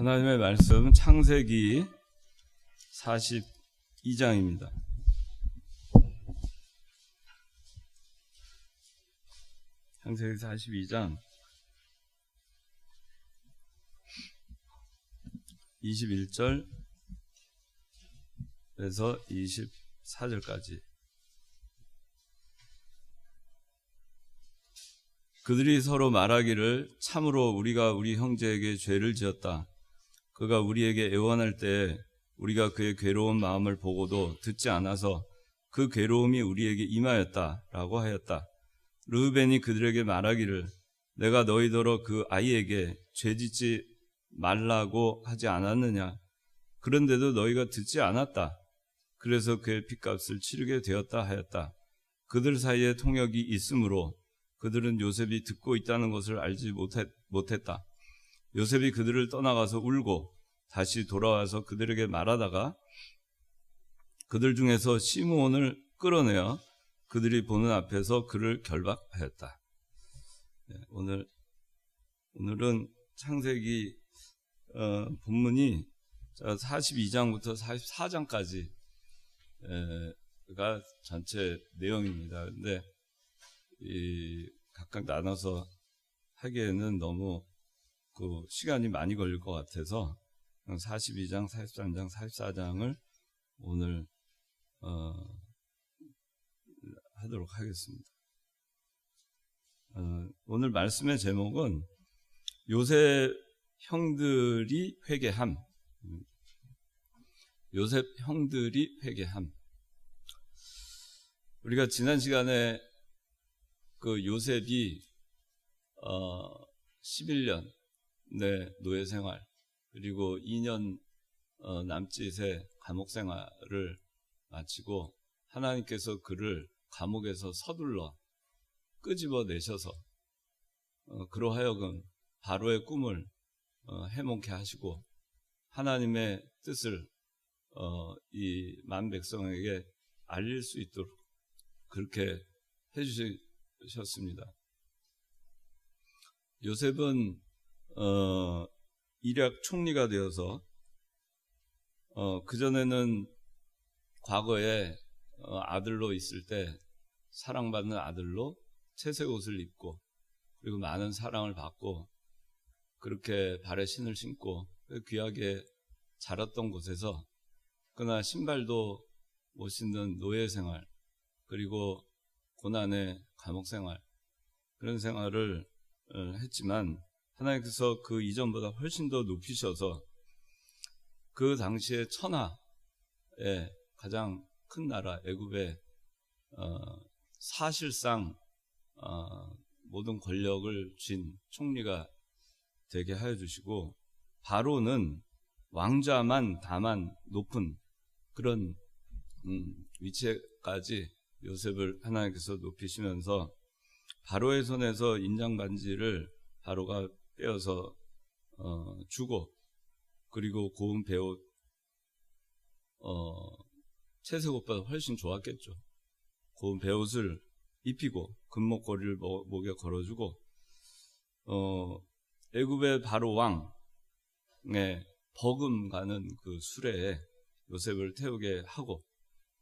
하나님의 말씀 창세기 42장입니다. 창세기 42장 21절에서 24절까지. 그들이 서로 말하기를 참으로 우리가 우리 형제에게 죄를 지었다. 그가 우리에게 애원할 때에 우리가 그의 괴로운 마음을 보고도 듣지 않아서 그 괴로움이 우리에게 임하였다 라고 하였다. 르우벤이 그들에게 말하기를 내가 너희더러 그 아이에게 죄짓지 말라고 하지 않았느냐. 그런데도 너희가 듣지 않았다. 그래서 그의 핏값을 치르게 되었다 하였다. 그들 사이에 통역이 있으므로 그들은 요셉이 듣고 있다는 것을 알지 못했다. 요셉이 그들을 떠나가서 울고 다시 돌아와서 그들에게 말하다가 그들 중에서 시므온을 끌어내어 그들이 보는 앞에서 그를 결박하였다. 오늘은 창세기 본문이 42장부터 44장까지가 전체 내용입니다. 근데 각각 나눠서 하기에는 너무 시간이 많이 걸릴 것 같아서 42장, 43장, 44장을 오늘 하도록 하겠습니다. 오늘 말씀의 제목은 요셉 형들이 회개함. 요셉 형들이 회개함. 우리가 지난 시간에 요셉이 11년 노예 생활 그리고 2년 남짓의 감옥 생활을 마치고 하나님께서 그를 감옥에서 서둘러 끄집어내셔서 그로 하여금 바로의 꿈을 해몽케 하시고 하나님의 뜻을 이 만 백성에게 알릴 수 있도록 그렇게 해주셨습니다. 요셉은 이략 총리가 되어서 그전에는 과거에 아들로 있을 때 사랑받는 아들로 채색 옷을 입고 그리고 많은 사랑을 받고 그렇게 발에 신을 신고 귀하게 자랐던 곳에서 그러나 신발도 못 신는 노예 생활 그리고 고난의 감옥 생활 그런 생활을 했지만 하나님께서 그 이전보다 훨씬 더 높이셔서 그 당시에 천하의 가장 큰 나라 애굽의 사실상 모든 권력을 쥔 총리가 되게 하여 주시고 바로는 왕자만 다만 높은 그런 위치까지 요셉을 하나님께서 높이시면서 바로의 손에서 인장반지를 바로가 떼어서 주고 그리고 고운 베옷 채색 옷보다 훨씬 좋았겠죠. 고운 베옷을 입히고 금목걸이를 목에 걸어주고 애굽의 바로 왕의 버금가는 그 수레에 요셉을 태우게 하고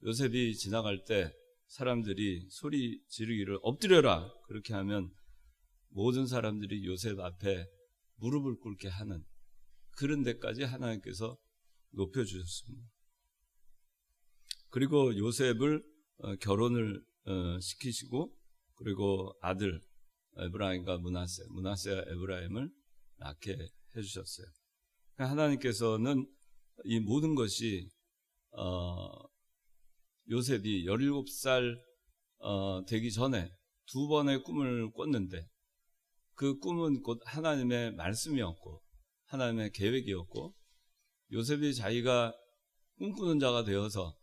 요셉이 지나갈 때 사람들이 소리 지르기를 엎드려라 그렇게 하면 모든 사람들이 요셉 앞에 무릎을 꿇게 하는 그런 데까지 하나님께서 높여주셨습니다. 그리고 요셉을 결혼을 시키시고 그리고 아들 에브라임과 문하세와 에브라임을 낳게 해주셨어요. 하나님께서는 이 모든 것이 요셉이 17살 되기 전에 두 번의 꿈을 꿨는데 그 꿈은 곧 하나님의 말씀이었고 하나님의 계획이었고 요셉이 자기가 꿈꾸는 자가 되어서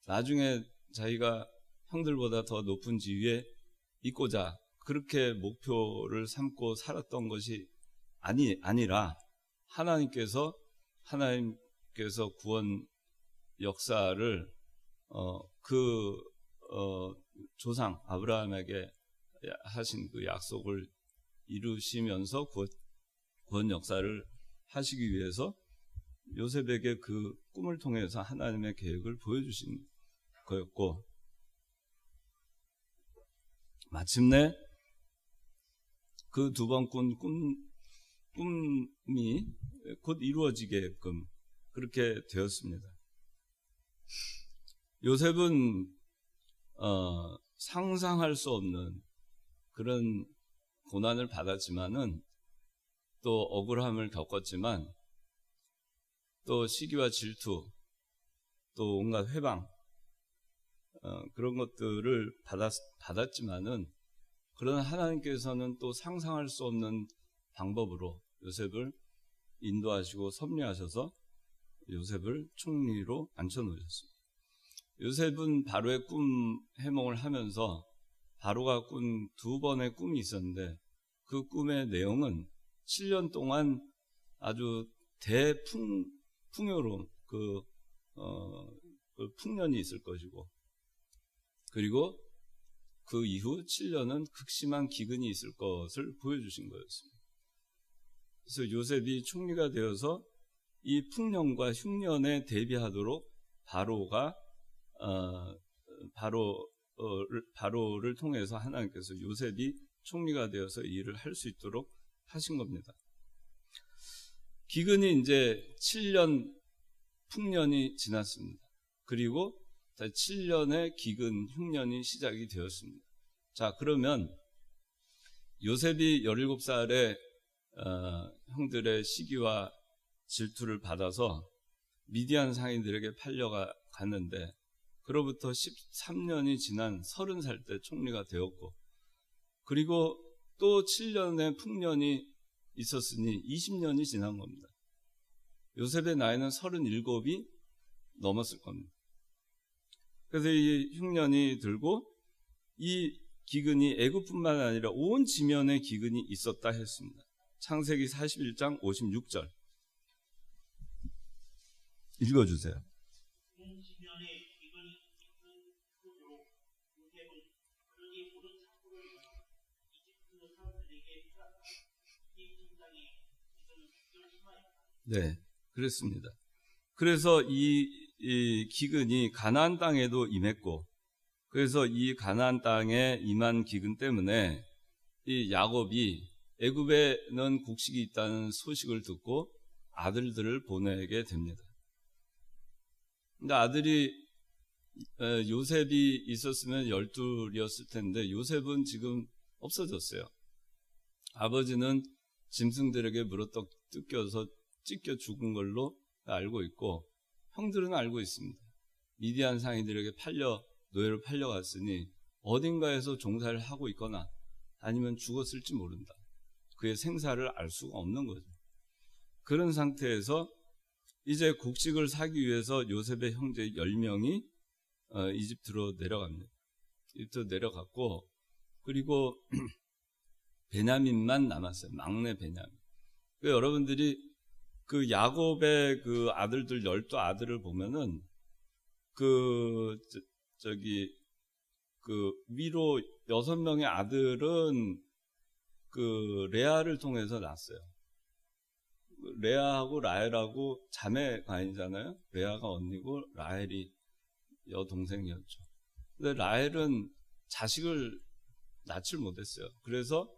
나중에 자기가 형들보다 더 높은 지위에 있고자 그렇게 목표를 삼고 살았던 것이 아니라 하나님께서 구원 역사를 조상 아브라함에게 하신 그 약속을 이루시면서 구원 역사를 하시기 위해서 요셉에게 그 꿈을 통해서 하나님의 계획을 보여주신 거였고, 마침내 그 두 번 꾼 꿈이 곧 이루어지게끔 그렇게 되었습니다. 요셉은 상상할 수 없는 그런 고난을 받았지만은, 또 억울함을 겪었지만, 또 시기와 질투, 또 온갖 회방, 그런 것들을 받았지만은, 그러나 하나님께서는 또 상상할 수 없는 방법으로 요셉을 인도하시고 섭리하셔서 요셉을 총리로 앉혀놓으셨습니다. 요셉은 바로의 꿈 해몽을 하면서 바로가 꾼 두 번의 꿈이 있었는데, 그 꿈의 내용은 7년 동안 아주 풍요로운 그 풍년이 있을 것이고, 그리고 그 이후 7년은 극심한 기근이 있을 것을 보여주신 거였습니다. 그래서 요셉이 총리가 되어서 이 풍년과 흉년에 대비하도록 바로를 통해서 하나님께서 요셉이 총리가 되어서 이 일을 할 수 있도록 하신 겁니다. 기근이 이제 7년 풍년이 지났습니다. 그리고 7년의 기근 흉년이 시작이 되었습니다. 자, 그러면 요셉이 17살에 형들의 시기와 질투를 받아서 미디안 상인들에게 팔려갔는데, 그로부터 13년이 지난 30살 때 총리가 되었고, 그리고 또 7년의 풍년이 있었으니 20년이 지난 겁니다. 요셉의 나이는 37이 넘었을 겁니다. 그래서 이 흉년이 들고 이 기근이 애굽뿐만 아니라 온 지면에 기근이 있었다 했습니다. 창세기 41장 56절 읽어주세요. 네, 그렇습니다. 그래서 이 기근이 가나안 땅에도 임했고, 그래서 이 가나안 땅에 임한 기근 때문에 이 야곱이 애굽에는 곡식이 있다는 소식을 듣고 아들들을 보내게 됩니다. 근데 아들이 요셉이 있었으면 12이었을 텐데 요셉은 지금 없어졌어요. 아버지는 짐승들에게 물어떡 뜯겨서 찢겨 죽은 걸로 알고 있고, 형들은 알고 있습니다. 미디안 상인들에게 노예로 팔려갔으니 어딘가에서 종살이를 하고 있거나 아니면 죽었을지 모른다. 그의 생사를 알 수가 없는 거죠. 그런 상태에서 이제 곡식을 사기 위해서 요셉의 형제 10명이 이집트로 내려갑니다. 이집트로 내려갔고, 그리고 베냐민만 남았어요. 막내 베냐민. 그러니까 여러분들이 그 야곱의 그 아들들 12아들을 보면은 그 위로 6명의 아들은 그 레아를 통해서 낳았어요. 레아하고 라헬하고 자매 관이잖아요. 레아가 언니고 라헬이 여동생이었죠. 근데 라헬은 자식을 낳질 못했어요. 그래서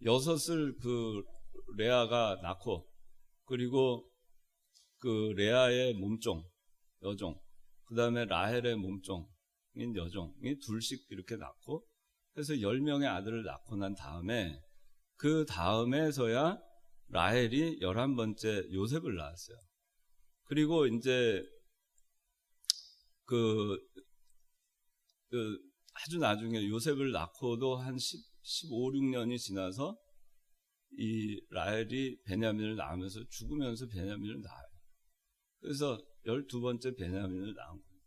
6을 그 레아가 낳고, 그리고 그 레아의 몸종, 여종, 그 다음에 라헬의 몸종인 여종이 둘씩 이렇게 낳고, 해서 10명의 아들을 낳고 난 다음에, 그 다음에서야 라헬이 11번째 요셉을 낳았어요. 그리고 이제 아주 나중에 요셉을 낳고도 한 15, 16년이 지나서 이 라헬이 베냐민을 낳으면서 죽으면서 베냐민을 낳아요. 그래서 12번째 베냐민을 낳은 거예요.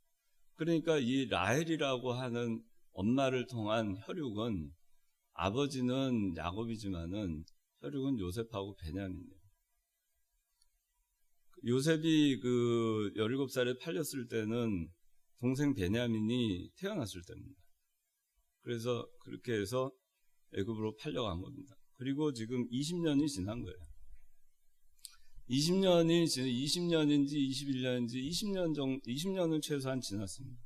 그러니까 이 라헬이라고 하는 엄마를 통한 혈육은, 아버지는 야곱이지만은 혈육은 요셉하고 베냐민이에요. 요셉이 그 17살에 팔렸을 때는 동생 베냐민이 태어났을 때입니다. 그래서 그렇게 해서 애굽으로 팔려간 겁니다. 그리고 지금 20년이 지난 거예요. 20년이 20년인지 21년인지 20년은 최소한 지났습니다.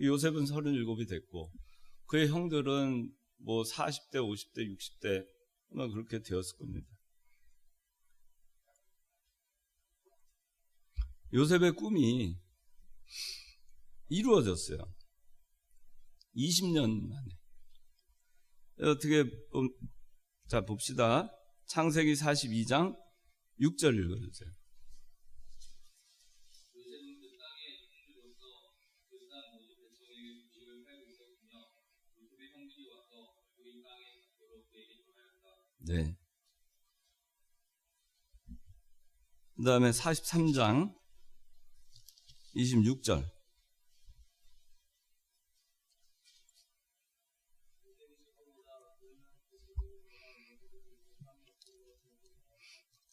요셉은 37이 됐고 그의 형들은 뭐 40대, 50대, 60대 아마 그렇게 되었을 겁니다. 요셉의 꿈이 이루어졌어요. 20년 만에. 어떻게 자 봅시다. 창세기 42장 6절 읽어주세요. 네. 그 다음에 43장 26절.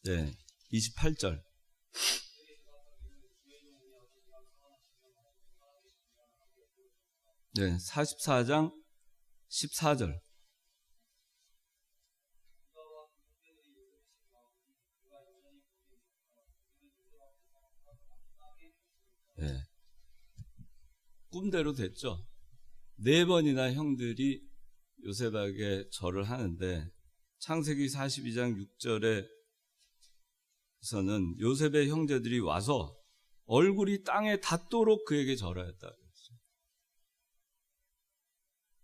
네. 28절. 네. 44장 14절. 네. 꿈대로 됐죠. 4번이나 형들이 요셉에게 절을 하는데 창세기 42장 6절에서는 요셉의 형제들이 와서 얼굴이 땅에 닿도록 그에게 절하였다.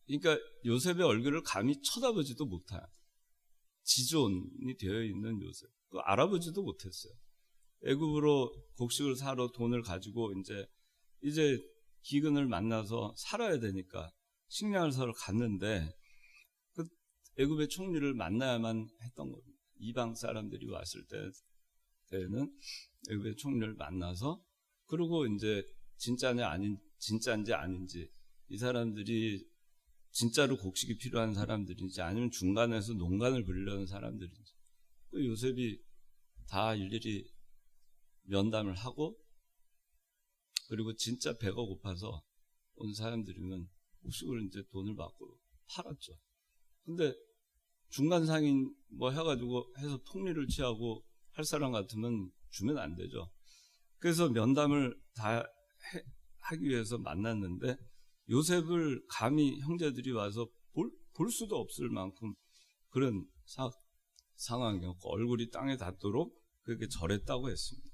그러니까 요셉의 얼굴을 감히 쳐다보지도 못한 지존이 되어 있는 요셉. 알아보지도 못했어요. 애굽으로 곡식을 사러 돈을 가지고 이제 기근을 만나서 살아야 되니까 식량을 사러 갔는데 그 애굽의 총리를 만나야만 했던 겁니다. 이방 사람들이 왔을 때는 애굽의 총리를 만나서 그리고 이제 진짜인지 아닌지 이 사람들이 진짜로 곡식이 필요한 사람들인지 아니면 중간에서 농간을 부리려는 사람들인지 그 요셉이 다 일일이 면담을 하고 그리고 진짜 배가 고파서 온 사람들이면 곡식을 이제 돈을 받고 팔았죠. 근데 중간 상인 뭐 해가지고 해서 폭리를 취하고 할 사람 같으면 주면 안 되죠. 그래서 면담을 다 하기 위해서 만났는데 요셉을 감히 형제들이 와서 볼 수도 없을 만큼 그런 상황이었고 얼굴이 땅에 닿도록 그렇게 절했다고 했습니다.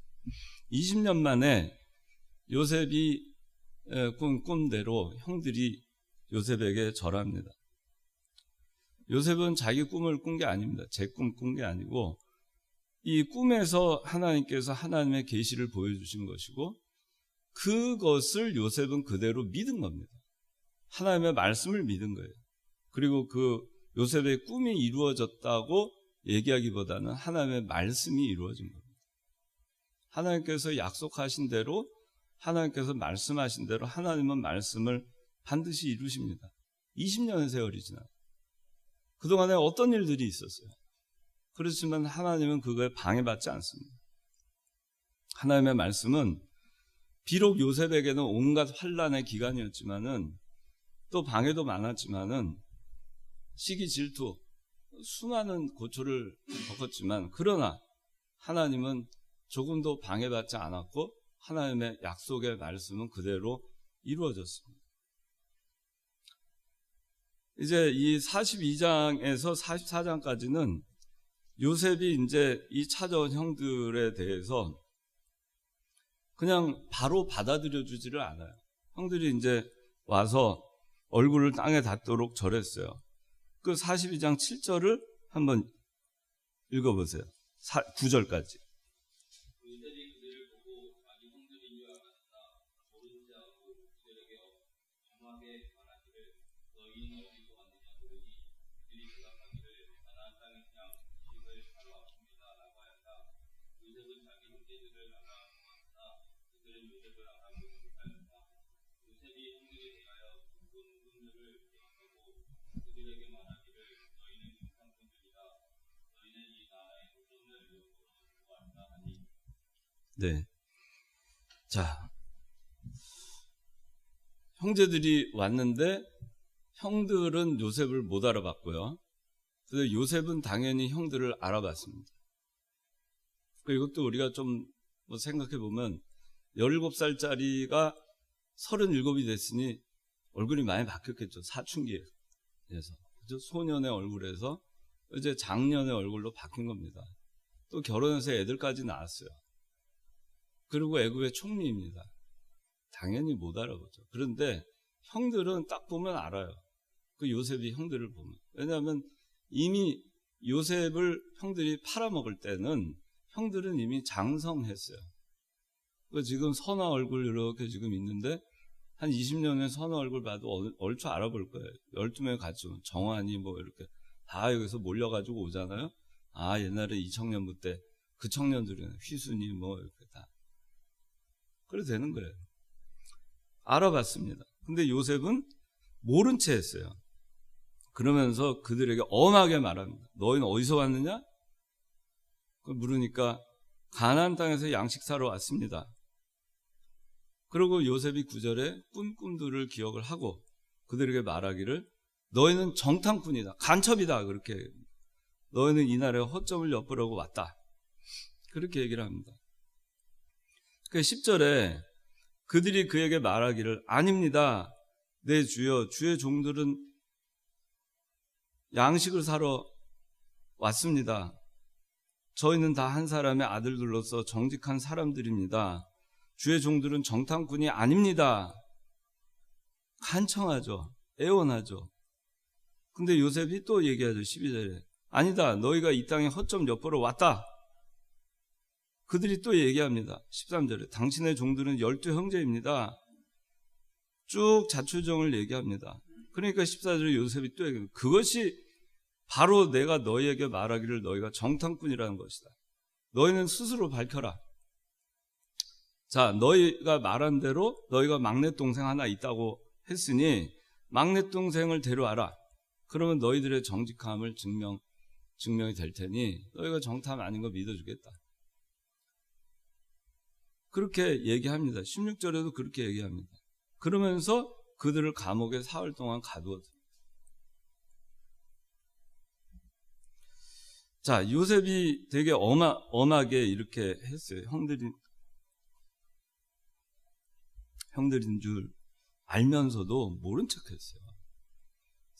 20년 만에 요셉이 꾼 꿈대로 형들이 요셉에게 절합니다. 요셉은 자기 꿈을 꾼 게 아닙니다. 제 꿈 꾼 게 아니고 이 꿈에서 하나님께서 하나님의 계시를 보여주신 것이고 그것을 요셉은 그대로 믿은 겁니다. 하나님의 말씀을 믿은 거예요. 그리고 그 요셉의 꿈이 이루어졌다고 얘기하기보다는 하나님의 말씀이 이루어진 겁니다. 하나님께서 약속하신 대로 하나님께서 말씀하신 대로 하나님은 말씀을 반드시 이루십니다. 20년의 세월이 지나고 그동안에 어떤 일들이 있었어요. 그렇지만 하나님은 그거에 방해받지 않습니다. 하나님의 말씀은 비록 요셉에게는 온갖 환난의 기간이었지만은 또 방해도 많았지만은 시기 질투 수많은 고초를 겪었지만 그러나 하나님은 조금도 방해받지 않았고 하나님의 약속의 말씀은 그대로 이루어졌습니다. 이제 이 42장에서 44장까지는 요셉이 이제 이 찾아온 형들에 대해서 그냥 바로 받아들여 주지를 않아요. 형들이 이제 와서 얼굴을 땅에 닿도록 절했어요. 그 42장 7절을 한번 읽어보세요. 9절까지. 네. 자, 형제들이 왔는데 형들은 요셉을 못 알아봤고요. 그래서 요셉은 당연히 형들을 알아봤습니다. 이것도 우리가 좀 생각해 보면 17살짜리가 37이 됐으니 얼굴이 많이 바뀌었겠죠. 사춘기에서. 그죠? 소년의 얼굴에서 이제 장년의 얼굴로 바뀐 겁니다. 또 결혼해서 애들까지 낳았어요. 그리고 애굽의 총리입니다. 당연히 못 알아보죠. 그런데 형들은 딱 보면 알아요. 그 요셉이 형들을 보면. 왜냐하면 이미 요셉을 형들이 팔아먹을 때는 형들은 이미 장성했어요. 지금 선아 얼굴 이렇게 지금 있는데 한 20년 후에 선아 얼굴 봐도 얼추 알아볼 거예요. 12명 같이 정환이 이렇게 다 여기서 몰려가지고 오잖아요. 아, 옛날에 이 청년부 때 그 청년들은 휘순이 이렇게 다. 그래 되는 거예요. 알아봤습니다. 근데 요셉은 모른 채 했어요. 그러면서 그들에게 엄하게 말합니다. 너희는 어디서 왔느냐? 물으니까 가나안 땅에서 양식 사러 왔습니다. 그리고 요셉이 9절에 꿈들을 기억을 하고 그들에게 말하기를 너희는 정탐꾼이다. 간첩이다. 그렇게 너희는 이날에 허점을 엿보려고 왔다. 그렇게 얘기를 합니다. 그 10절에 그들이 그에게 말하기를 아닙니다. 내 주여 주의 종들은 양식을 사러 왔습니다. 저희는 다 한 사람의 아들들로서 정직한 사람들입니다. 주의 종들은 정탐꾼이 아닙니다. 간청하죠. 애원하죠. 근데 요셉이 또 얘기하죠. 12절에 아니다. 너희가 이 땅에 허점 엿보러 왔다. 그들이 또 얘기합니다. 13절에 당신의 종들은 12형제입니다. 쭉 자초정을 얘기합니다. 그러니까 14절에 요셉이 또 얘기합니다. 그것이 바로 내가 너희에게 말하기를 너희가 정탐꾼이라는 것이다. 너희는 스스로 밝혀라. 자, 너희가 말한 대로 너희가 막내 동생 하나 있다고 했으니 막내 동생을 데려와라. 그러면 너희들의 정직함을 증명이 될 테니 너희가 정탐 아닌 거 믿어주겠다. 그렇게 얘기합니다. 16절에도 그렇게 얘기합니다. 그러면서 그들을 감옥에 사흘 동안 가두었다. 자, 요셉이 되게 엄하게 이렇게 했어요. 형들인 줄 알면서도 모른 척 했어요.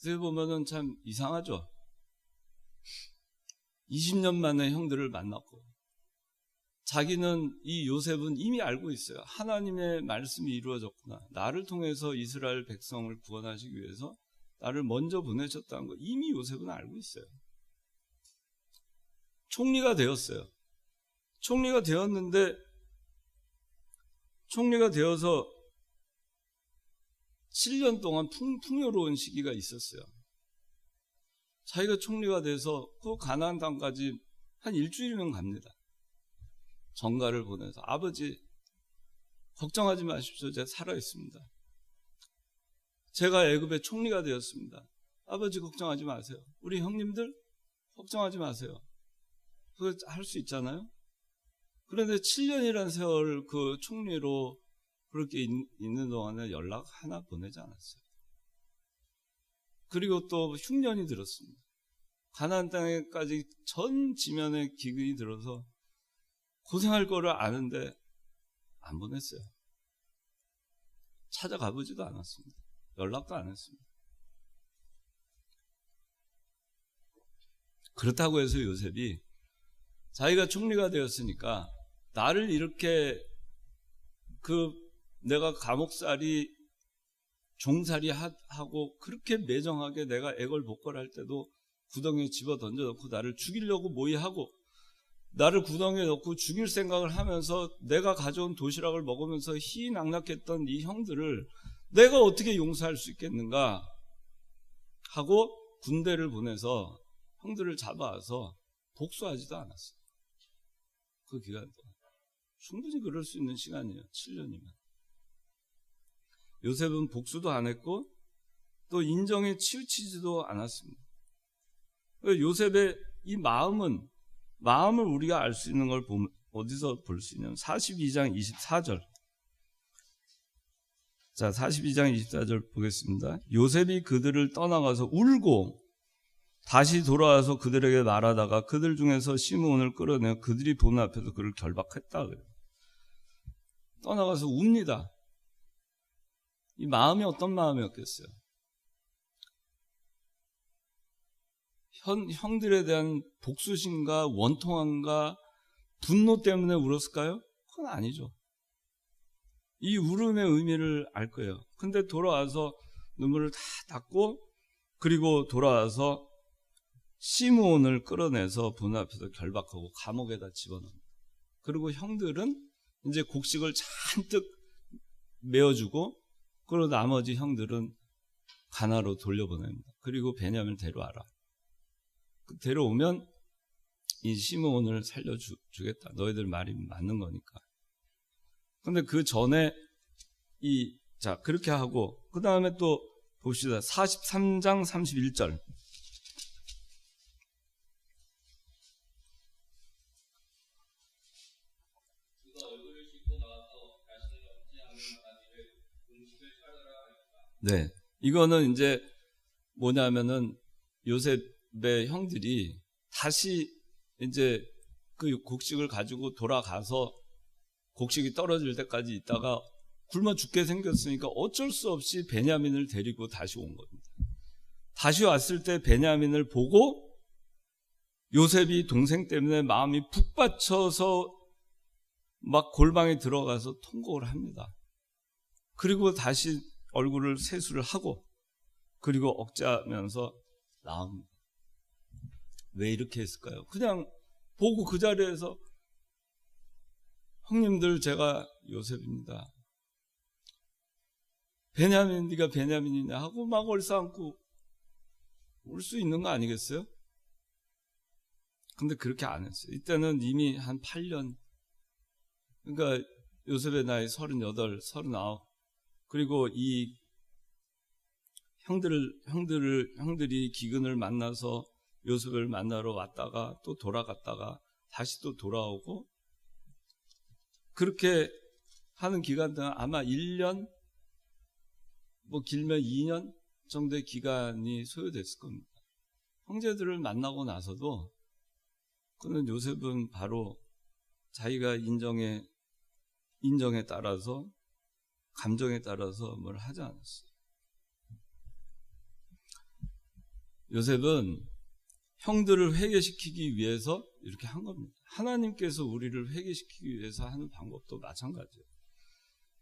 그래서 보면은 참 이상하죠. 20년 만에 형들을 만났고, 자기는 이 요셉은 이미 알고 있어요. 하나님의 말씀이 이루어졌구나. 나를 통해서 이스라엘 백성을 구원하시기 위해서 나를 먼저 보내셨다는 거 이미 요셉은 알고 있어요. 총리가 되었어요. 총리가 되었는데, 총리가 되어서 7년 동안 풍요로운 시기가 있었어요. 자기가 총리가 돼서 그 가나안 땅까지 한 일주일이면 갑니다. 전가를 보내서 아버지 걱정하지 마십시오. 제가 살아있습니다. 제가 애굽의 총리가 되었습니다. 아버지 걱정하지 마세요. 우리 형님들 걱정하지 마세요. 그거 할 수 있잖아요. 그런데 7년이라는 세월 그 총리로 그렇게 있는 동안에 연락 하나 보내지 않았어요. 그리고 또 흉년이 들었습니다. 가나안 땅에까지 전 지면에 기근이 들어서 고생할 거를 아는데 안 보냈어요. 찾아가 보지도 않았습니다. 연락도 안 했습니다. 그렇다고 해서 요셉이 자기가 총리가 되었으니까 나를 이렇게 내가 감옥살이 종살이 하고 그렇게 매정하게 내가 애걸복걸할 때도 구덩이에 집어 던져놓고 나를 죽이려고 모의하고 나를 구덩이에 넣고 죽일 생각을 하면서 내가 가져온 도시락을 먹으면서 희낙낙했던 이 형들을 내가 어떻게 용서할 수 있겠는가 하고 군대를 보내서 형들을 잡아와서 복수하지도 않았어요. 그 기간 동안. 충분히 그럴 수 있는 시간이에요. 7년이면. 요셉은 복수도 안 했고 또 인정에 치우치지도 않았습니다. 요셉의 이 마음을 우리가 알 수 있는 걸 보면 어디서 볼 수 있냐면 42장 24절. 자, 42장 24절 보겠습니다. 요셉이 그들을 떠나가서 울고 다시 돌아와서 그들에게 말하다가 그들 중에서 시므온을 끌어내어 그들이 보는 앞에서 그를 결박했다. 그래요. 떠나가서 웁니다. 이 마음이 어떤 마음이었겠어요? 형들에 대한 복수심과 원통함과 분노 때문에 울었을까요? 그건 아니죠. 이 울음의 의미를 알 거예요. 근데 돌아와서 눈물을 다 닦고 그리고 돌아와서 시므온을 끌어내서 분 앞에서 결박하고 감옥에다 집어넣습니다. 그리고 형들은 이제 곡식을 잔뜩 메어주고 그리고 나머지 형들은 가나로 돌려보냅니다. 그리고 베냐민을 데려와라. 데려오면 이 시므온을 살려주겠다. 너희들 말이 맞는 거니까. 근데 그 전에 자, 그렇게 하고, 그 다음에 또 봅시다. 43장 31절. 네. 이거는 이제 뭐냐면은 요셉의 형들이 다시 이제 그 곡식을 가지고 돌아가서 곡식이 떨어질 때까지 있다가 굶어 죽게 생겼으니까 어쩔 수 없이 베냐민을 데리고 다시 온 겁니다. 다시 왔을 때 베냐민을 보고 요셉이 동생 때문에 마음이 푹 받쳐서 막 골방에 들어가서 통곡을 합니다. 그리고 다시 얼굴을 세수를 하고 그리고 억제하면서 나옵니다. 왜 이렇게 했을까요? 그냥 보고 그 자리에서 형님들 제가 요셉입니다. 베냐민 네가 베냐민이냐 하고 막 얼싸안고 올 수 있는 거 아니겠어요? 근데 그렇게 안 했어요. 이때는 이미 한 8년 그러니까 요셉의 나이 38, 39 그리고 이 형들이 기근을 만나서 요셉을 만나러 왔다가 또 돌아갔다가 다시 또 돌아오고 그렇게 하는 기간 동안 아마 1년 뭐 길면 2년 정도의 기간이 소요됐을 겁니다. 형제들을 만나고 나서도 그는 요셉은 바로 자기가 인정에 따라서 감정에 따라서 뭘 하지 않았어요. 요셉은 형들을 회개시키기 위해서 이렇게 한 겁니다. 하나님께서 우리를 회개시키기 위해서 하는 방법도 마찬가지예요.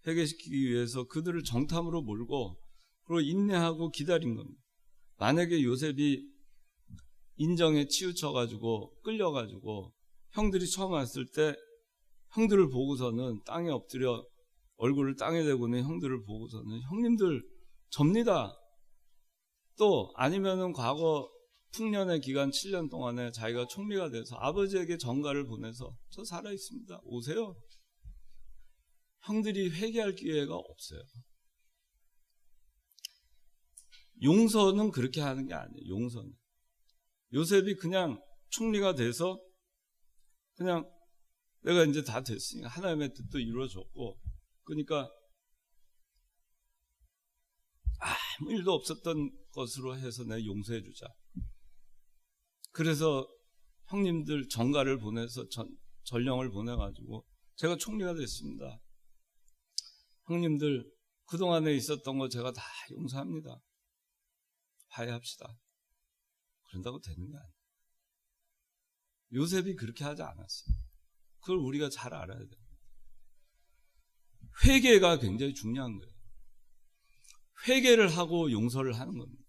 회개시키기 위해서 그들을 정탐으로 몰고 그리고 인내하고 기다린 겁니다. 만약에 요셉이 인정에 치우쳐가지고 끌려가지고 형들이 처음 왔을 때 형들을 보고서는 땅에 엎드려 얼굴을 땅에 대고는 형들을 보고서는 형님들 접니다. 또 아니면은 과거 풍년의 기간 7년 동안에 자기가 총리가 돼서 아버지에게 전가를 보내서 저 살아있습니다. 오세요. 형들이 회개할 기회가 없어요. 용서는 그렇게 하는 게 아니에요. 용서는. 요셉이 그냥 총리가 돼서 그냥 내가 이제 다 됐으니까 하나님의 뜻도 이루어졌고 그러니까 아무 일도 없었던 것으로 해서 내가 용서해 주자. 그래서 형님들 전가를 보내서 전령을 보내가지고 제가 총리가 됐습니다. 형님들 그동안에 있었던 거 제가 다 용서합니다. 화해합시다. 그런다고 되는 게 아니에요. 요셉이 그렇게 하지 않았어요. 그걸 우리가 잘 알아야 돼요. 회개가 굉장히 중요한 거예요. 회개를 하고 용서를 하는 겁니다.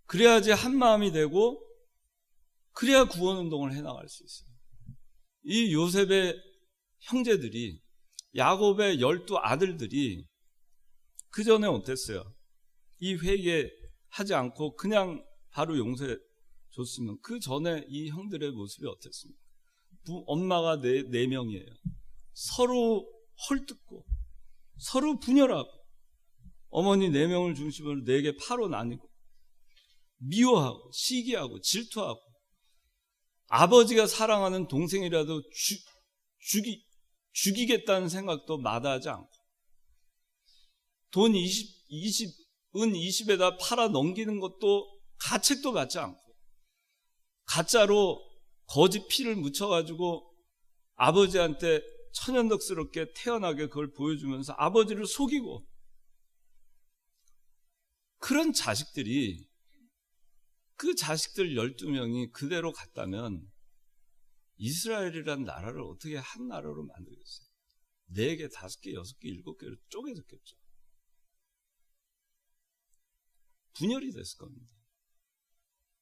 그래야지 한 마음이 되고 그래야 구원운동을 해나갈 수 있어요. 이 요셉의 형제들이 야곱의 12아들들이 그 전에 어땠어요? 이 회개하지 않고 그냥 바로 용서해 줬으면 그 전에 이 형들의 모습이 어땠습니까? 엄마가 네 명이에요. 서로 헐뜯고 서로 분열하고 어머니 4명을 중심으로 4개 파로 나뉘고 미워하고 시기하고 질투하고 아버지가 사랑하는 동생이라도 죽이겠다는 생각도 마다하지 않고 돈 20, 은 20에다 팔아 넘기는 것도 가책도 받지 않고 가짜로 거짓 피를 묻혀가지고 아버지한테 천연덕스럽게 태어나게 그걸 보여주면서 아버지를 속이고, 그런 자식들이, 그 자식들 12명이 그대로 갔다면 이스라엘이란 나라를 어떻게 한 나라로 만들겠어요? 4개, 5개, 6개, 7개로 쪼개졌겠죠. 분열이 됐을 겁니다.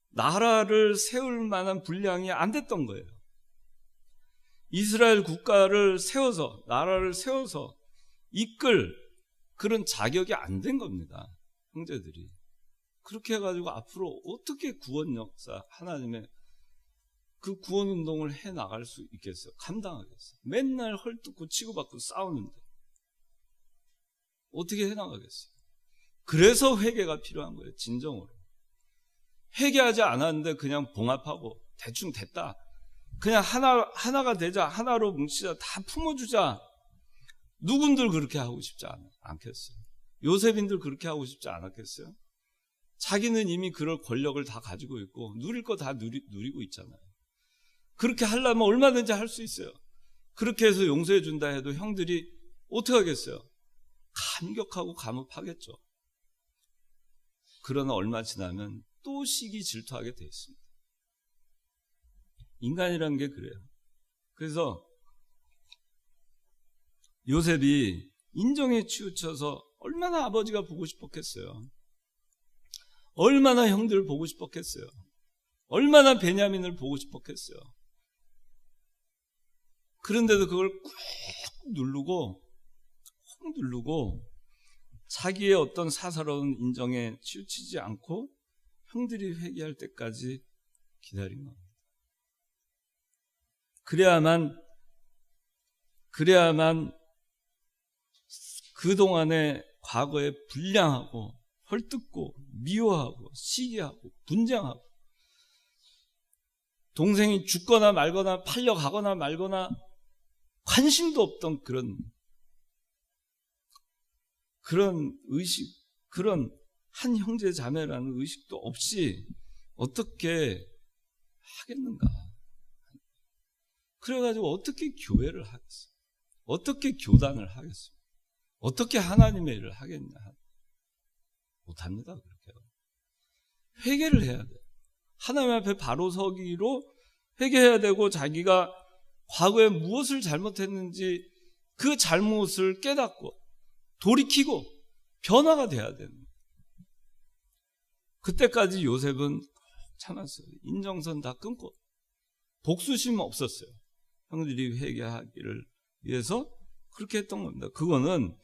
나라를 세울 만한 분량이 안 됐던 거예요. 이스라엘 국가를 세워서, 나라를 세워서 이끌 그런 자격이 안 된 겁니다. 형제들이. 그렇게 해가지고 앞으로 어떻게 구원 역사, 하나님의 그 구원 운동을 해 나갈 수 있겠어요? 감당하겠어요? 맨날 헐뜯고 치고받고 싸우는데 어떻게 해 나가겠어요? 그래서 회개가 필요한 거예요. 진정으로. 회개하지 않았는데 그냥 봉합하고 대충 됐다, 그냥 하나가 되자, 하나로 뭉치자, 다 품어주자, 누군들 그렇게 하고 싶지 않겠어요? 요셉인들 그렇게 하고 싶지 않았겠어요? 자기는 이미 그럴 권력을 다 가지고 있고 누릴 거 다 누리고 있잖아요. 그렇게 하려면 얼마든지 할 수 있어요. 그렇게 해서 용서해 준다 해도 형들이 어떻게 하겠어요? 감격하고 감업하겠죠. 그러나 얼마 지나면 또 시기 질투하게 돼 있습니다. 인간이라는 게 그래요. 그래서 요셉이 인정에 치우쳐서 얼마나 아버지가 보고 싶었겠어요. 얼마나 형들을 보고 싶었겠어요. 얼마나 베냐민을 보고 싶었겠어요. 그런데도 그걸 꾹 누르고 자기의 어떤 사사로운 인정에 치우치지 않고 형들이 회개할 때까지 기다린 겁니다. 그래야만 그동안의 과거에 불량하고 헐뜯고 미워하고 시기하고 분쟁하고 동생이 죽거나 말거나 팔려가거나 말거나 관심도 없던 그런 의식, 그런 한 형제 자매라는 의식도 없이 어떻게 하겠는가? 그래가지고 어떻게 교회를 하겠어요? 어떻게 교단을 하겠어요? 어떻게 하나님의 일을 하겠냐? 못합니다. 그렇게 회개를 해야 돼요. 하나님 앞에 바로 서기로 회개해야 되고, 자기가 과거에 무엇을 잘못했는지 그 잘못을 깨닫고 돌이키고 변화가 돼야 됩니다. 그때까지 요셉은 참았어요. 인정선 다 끊고 복수심 없었어요. 형들이 회개하기를 위해서 그렇게 했던 겁니다. 그거는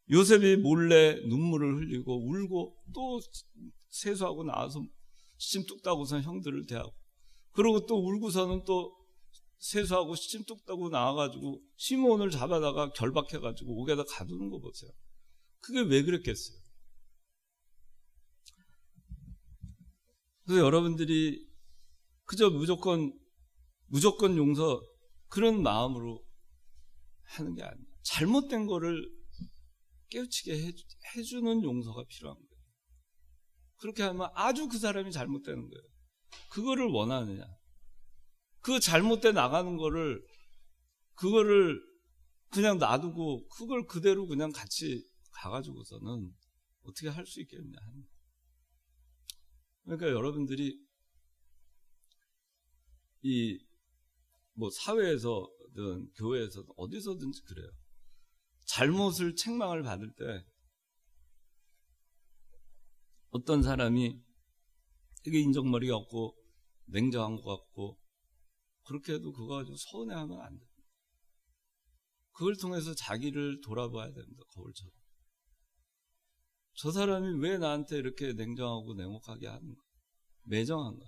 요셉이 몰래 눈물을 흘리고 울고 또 세수하고 나와서 시침 뚝 따고서 형들을 대하고, 그러고 또 울고서는 또 세수하고 시침 뚝 따고 나와가지고 시므온을 잡아다가 결박해가지고 옥에다 가두는 거 보세요. 그게 왜 그랬겠어요? 그래서 여러분들이 그저 무조건 용서, 그런 마음으로 하는 게 아니에요. 잘못된 거를 깨우치게 해주는 용서가 필요한 거예요. 그렇게 하면 아주 그 사람이 잘못되는 거예요. 그거를 원하느냐? 그 잘못돼 나가는 그거를 그냥 놔두고 그걸 그대로 그냥 같이 가가지고서는 어떻게 할 수 있겠냐. 그러니까 여러분들이 사회에서든 교회에서든 어디서든지 그래요. 잘못을 책망을 받을 때 어떤 사람이 되게 인정머리가 없고 냉정한 것 같고 그렇게 해도 그거 가지고 서운해하면 안 됩니다. 그걸 통해서 자기를 돌아봐야 됩니다. 거울처럼. 저 사람이 왜 나한테 이렇게 냉정하고 냉혹하게 하는가? 매정한가?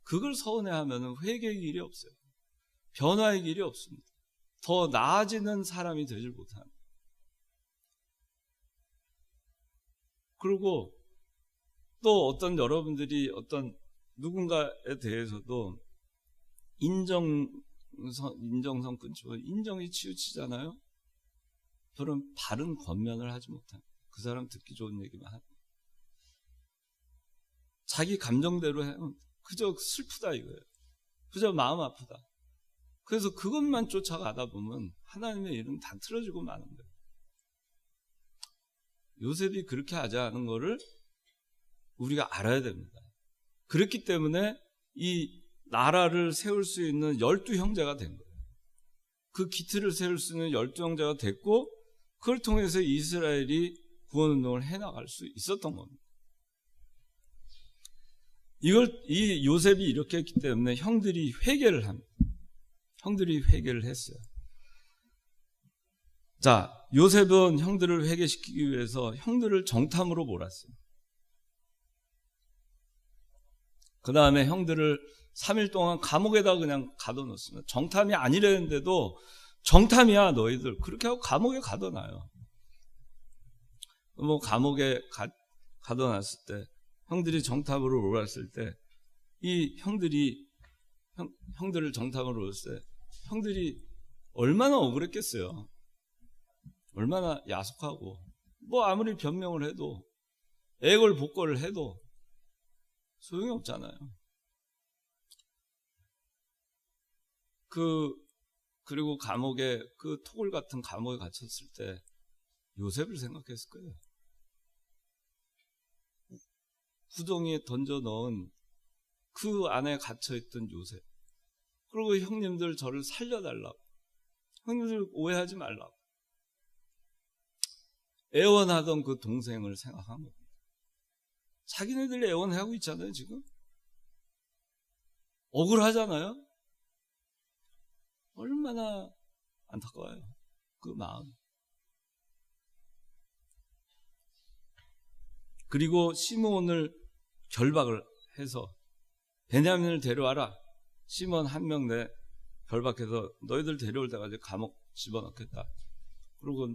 그걸 서운해하면 회개의 길이 없어요. 변화의 길이 없습니다. 더 나아지는 사람이 되질 못합니다. 그리고 또 어떤 여러분들이 어떤 누군가에 대해서도 인정성 끊고 인정이 치우치잖아요. 그럼 바른 권면을 하지 못합니다. 그 사람 듣기 좋은 얘기만 합니다. 자기 감정대로 하면 그저 슬프다 이거예요. 그저 마음 아프다. 그래서 그것만 쫓아가다 보면 하나님의 일은 다 틀어지고 마는 거예요. 요셉이 그렇게 하지 않은 거를 우리가 알아야 됩니다. 그렇기 때문에 이 나라를 세울 수 있는 12형제가 된 거예요. 그 기틀을 세울 수 있는 12형제가 됐고 그걸 통해서 이스라엘이 구원운동을 해나갈 수 있었던 겁니다. 이 요셉이 이렇게 했기 때문에 형들이 회개를 합니다. 형들이 회개를 했어요. 자, 요셉은 형들을 회개시키기 위해서 형들을 정탐으로 몰았어요. 그 다음에 형들을 3일 동안 감옥에다 그냥 가둬놓습니다. 정탐이 아니랬는데도 정탐이야 너희들 그렇게 하고 감옥에 가둬놔요. 뭐 감옥에 가둬놨을 때 형들이 정탐으로 몰았을 때 이 형들을 정탐으로 몰았을 때 형들이 얼마나 억울했겠어요. 얼마나 야속하고 뭐 아무리 변명을 해도 애걸복걸을 해도 소용이 없잖아요. 그리고 감옥에 그 토굴 같은 감옥에 갇혔을 때 요셉을 생각했을 거예요. 구덩이에 던져 넣은 그 안에 갇혀있던 요셉. 그리고 형님들 저를 살려달라고. 형님들 오해하지 말라고. 애원하던 그 동생을 생각한 겁니다. 자기네들 애원하고 있잖아요, 지금. 억울하잖아요. 얼마나 안타까워요, 그 마음. 그리고 시므온을 결박을 해서 베냐민을 데려와라. 시므온 한 명 내 결박해서 너희들 데려올 때까지 감옥 집어넣겠다. 그리고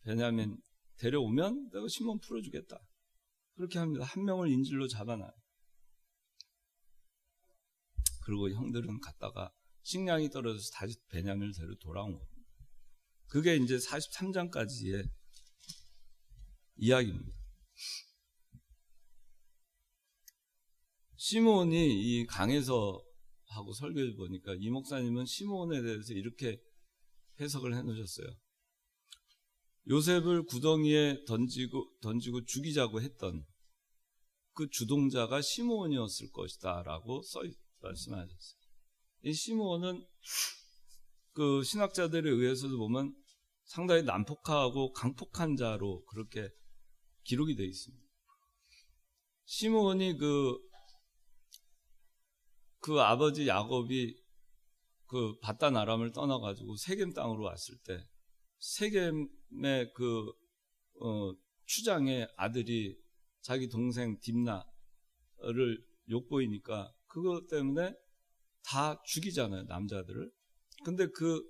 베냐민 데려오면 내가 시므온 풀어주겠다. 그렇게 합니다. 한 명을 인질로 잡아놔요. 그리고 형들은 갔다가 식량이 떨어져서 다시 베냐민을 데려 돌아온 겁니다. 그게 이제 43장까지의 이야기입니다. 시므온이 이 강에서 하고 설교를 보니까 이 목사님은 시므온에 대해서 이렇게 해석을 해놓으셨어요. 요셉을 구덩이에 던지고 죽이자고 했던 그 주동자가 시므온이었을 것이다 라고 말씀하셨어요. 이 시므온은 그 신학자들에 의해서도 보면 상당히 난폭하고 강폭한 자로 그렇게 기록이 되어 있습니다. 시므온이 그 아버지 야곱이 그 바단 아람을 떠나가지고 세겜 땅으로 왔을 때 세겜의 추장의 아들이 자기 동생 딥나를 욕보이니까 그것 때문에 다 죽이잖아요, 남자들을. 근데 그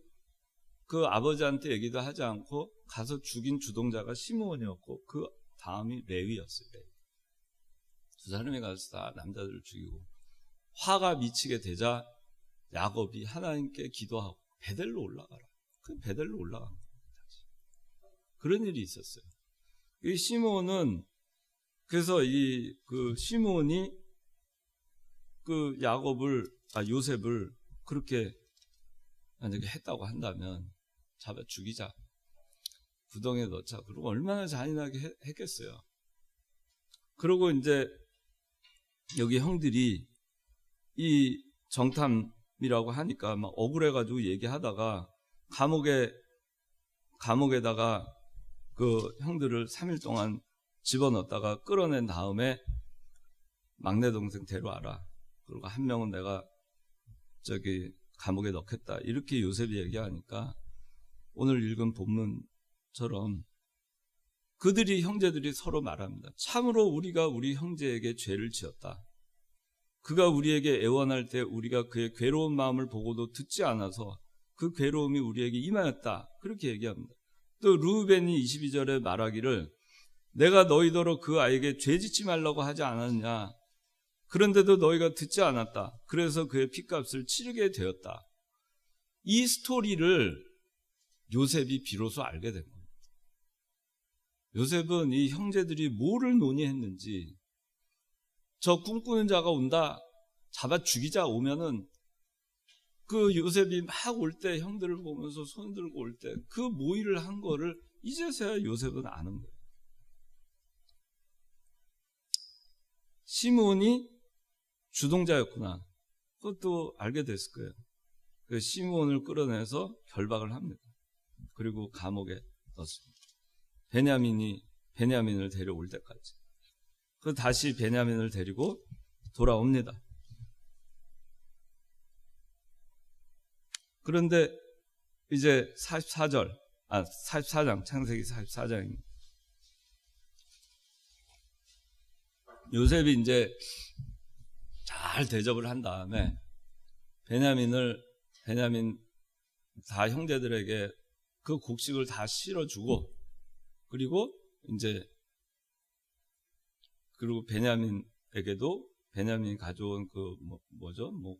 아버지한테 얘기도 하지 않고 가서 죽인 주동자가 시므온이었고 그 다음이 레위였어요. 레위. 두 사람이 가서 다 남자들을 죽이고 화가 미치게 되자 야곱이 하나님께 기도하고 베델로 올라가라. 그 베델로 올라간 겁니다. 그런 일이 있었어요. 이 시므온은 그래서 시므온이 그 요셉을 그렇게 만약에 했다고 한다면 잡아 죽이자. 구덩이에 넣자. 그리고 얼마나 잔인하게 했겠어요. 그리고 이제 여기 형들이 이 정탐이라고 하니까 막 억울해가지고 얘기하다가 감옥에다가 그 형들을 3일 동안 집어넣었다가 끌어낸 다음에 막내 동생 데려와라. 그리고 한 명은 내가 감옥에 넣겠다. 이렇게 요셉이 얘기하니까 오늘 읽은 본문처럼 형제들이 서로 말합니다. 참으로 우리가 우리 형제에게 죄를 지었다. 그가 우리에게 애원할 때 우리가 그의 괴로운 마음을 보고도 듣지 않아서 그 괴로움이 우리에게 임하였다. 그렇게 얘기합니다. 또 르우벤이 22절에 말하기를 내가 너희더러 그 아이에게 죄 짓지 말라고 하지 않았냐. 그런데도 너희가 듣지 않았다. 그래서 그의 핏값을 치르게 되었다. 이 스토리를 요셉이 비로소 알게 된 겁니다. 요셉은 이 형제들이 뭐를 논의했는지 저 꿈꾸는 자가 온다. 잡아 죽이자 오면은 그 요셉이 막 올 때 형들을 보면서 손 들고 올 때 그 모의를 한 거를 이제서야 요셉은 아는 거예요. 시므온이 주동자였구나. 그것도 알게 됐을 거예요. 그 시므온을 끌어내서 결박을 합니다. 그리고 감옥에 넣습니다. 베냐민을 데려올 때까지. 그 다시 베냐민을 데리고 돌아옵니다. 그런데 이제 44장, 창세기 44장입니다. 요셉이 이제 잘 대접을 한 다음에 베냐민 다 형제들에게 그 곡식을 다 실어주고 그리고 베냐민에게도 베냐민이 가져온 그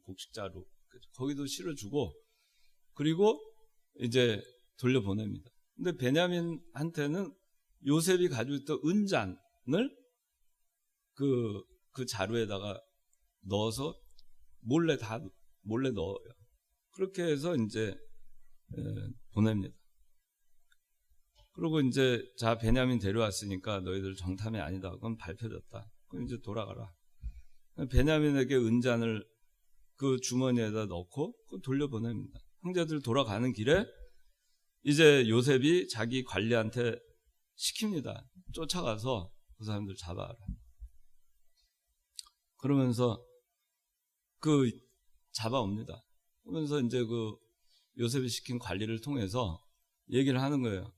곡식자루 거기도 실어주고 그리고 이제 돌려보냅니다. 근데 베냐민한테는 요셉이 가지고 있던 은잔을 그 자루에다가 넣어서 몰래 넣어요. 그렇게 해서 이제 보냅니다. 그리고 이제 자 베냐민 데려왔으니까 너희들 정탐이 아니다. 그건 밝혀졌다. 그럼 이제 돌아가라. 베냐민에게 은잔을 그 주머니에다 넣고 돌려보냅니다. 형제들 돌아가는 길에 이제 요셉이 자기 관리한테 시킵니다. 쫓아가서 그 사람들 잡아라. 그러면서 잡아옵니다. 그러면서 이제 요셉이 시킨 관리를 통해서 얘기를 하는 거예요.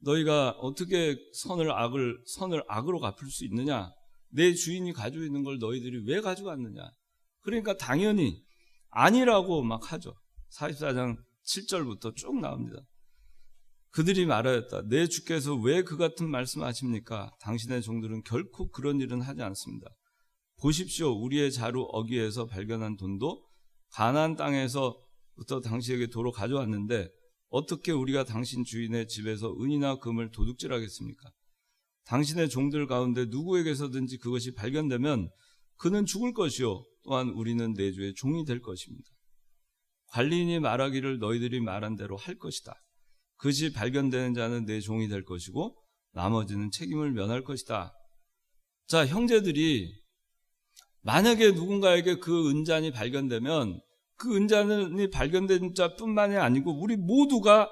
너희가 어떻게 선을 악으로 갚을 수 있느냐? 내 주인이 가지고 있는 걸 너희들이 왜 가져갔느냐? 그러니까 당연히 아니라고 막 하죠. 44장 7절부터 쭉 나옵니다. 그들이 말하였다. 내 주께서 왜 그 같은 말씀하십니까? 당신의 종들은 결코 그런 일은 하지 않습니다. 보십시오. 우리의 자루 어귀에서 발견한 돈도 가나안 땅에서부터 당신에게 도로 가져왔는데 어떻게 우리가 당신 주인의 집에서 은이나 금을 도둑질하겠습니까? 당신의 종들 가운데 누구에게서든지 그것이 발견되면 그는 죽을 것이요 또한 우리는 내 주의 종이 될 것입니다. 관리인이 말하기를 너희들이 말한 대로 할 것이다. 그것이 발견되는 자는 내 종이 될 것이고 나머지는 책임을 면할 것이다. 자, 형제들이 만약에 누군가에게 그 은잔이 발견되면 그 은잔이 발견된 자뿐만이 아니고 우리 모두가